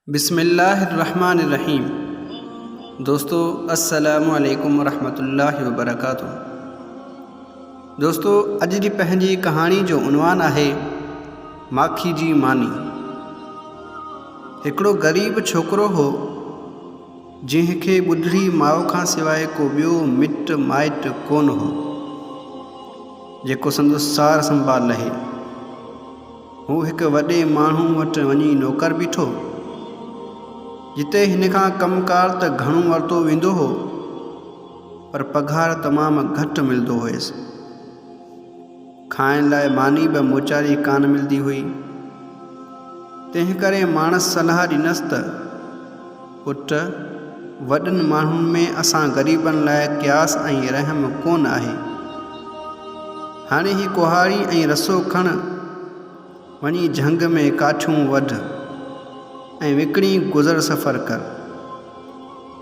बिस्मिल्लाहिर्रहमानिर्रहीम। दोस्तों अस्सलामु अलैकुम वरहमतुल्लाहि वबरकातुहू। दोस्तों अॼु जी पंहिंजी कहाणी जो उनवान आहे माखी जी मानी। हिकिड़ो ग़रीब छोकिरो हो जंहिंखे ॿुढड़ी माउ खां सवाइ को ॿियो मिट माइट कोन हो जेको संदसि सार संभाल लहे। हू हिकु वॾे माण्हू वटि वञी नौकर बीठो, जिते हिन खां कमकार त घणो वरितो वेंदो हो, पर पघार तमामु घटि मिलंदो हुयसि। खाइण लाइ मानी बि मोचारी कान मिलंदी हुई। तंहिं करे माणस सलाह ॾिनसि त पुट, वॾनि माण्हुनि में असां ग़रीबनि लाइ क़यास ऐं रहम कोन आहे। हाणे ही कुहाड़ी ऐं रसो खण, वञी झंग में काठियूं वढ ऐं विकिणी गुज़र सफ़र कर।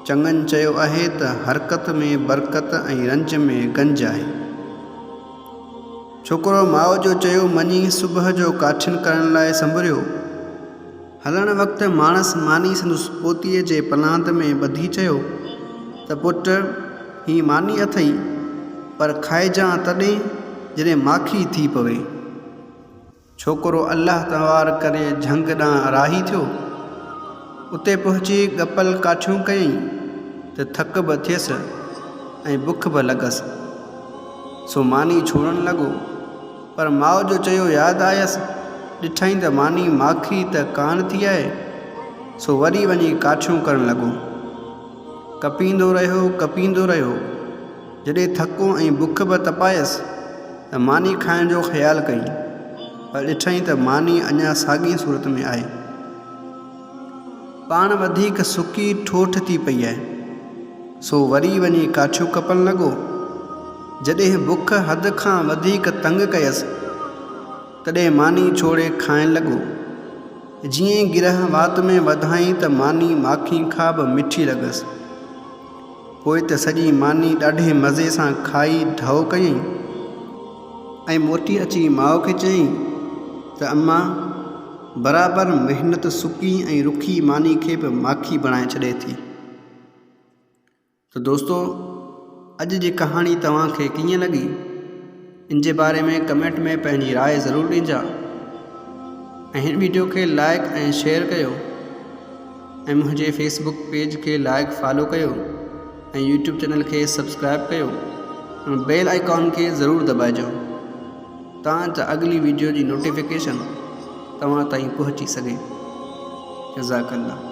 चङनि चयो आहे त हरकत में बरकत ऐं रंज में गंज आहे। छोकिरो माउ जो चयो मञी सुबुह जो काठियुनि करण लाइ संभरियो। हलण वक़्तु माणस मानी संदसि पोतीअ जे पलांत में ॿधी चयो त पुट, ही मानी अथई, पर खाइजां तॾहिं जॾहिं माखी थी पवे। छोकिरो अलाह तवार करे झंग ॾांहुं राही थियो। उते पहुची गपल काठियूं कयईं त थक बि थियसि ऐं बुख बि लॻसि, सो मानी छोड़ण लॻो। पर माउ जो चयो यादि आयसि, ॾिठईं त मानी माखी त कान थी आहे, सो वरी वञी काठियूं करण लॻो। कपींदो रहियो। जॾहिं थको ऐं बुख बि तपायसि त मानी खाइण जो ख़्यालु कई, पर ॾिठईं त मानी अञा साॻी सूरत में आहे, पाण वधीक सुकी ठोठ थी पई आहे। सो वरी वञी काठियूं कपण लॻो। जॾहिं बुख हद खां वधीक तंग कयसि, तॾहिं मानी छोड़े खाइण लॻो। जीअं ई गिरह वात में वधाई त मानी माखी खां बि मिठी लॻसि। पोइ त सॼी मानी ॾाढे मज़े सां खाई ढव कयईं ऐं मोटी अची माउ खे चयईं त अम्मा, बराबरि महिनत सुकी ऐं रुखी मानी खे बि माखी बणाए छॾे थी। त दोस्तों अॼु जी कहाणी तव्हांखे कीअं लॻी, इन जे बारे में कमेंट में पंहिंजी राय ज़रूरु ॾिजो ऐं हिन वीडियो खे लाइक ऐं शेयर कयो ऐं मुंहिंजे फेसबुक पेज खे लाइक फॉलो कयो ऐं यूट्यूब चैनल खे सब्सक्राइब कयो ऐं बेल आइकॉन खे ज़रूरु दॿाइजो तां अगली वीडियो जी नोटिफिकेशन तव्हां ताईं पहुची सघे। जज़ाकल्लाह।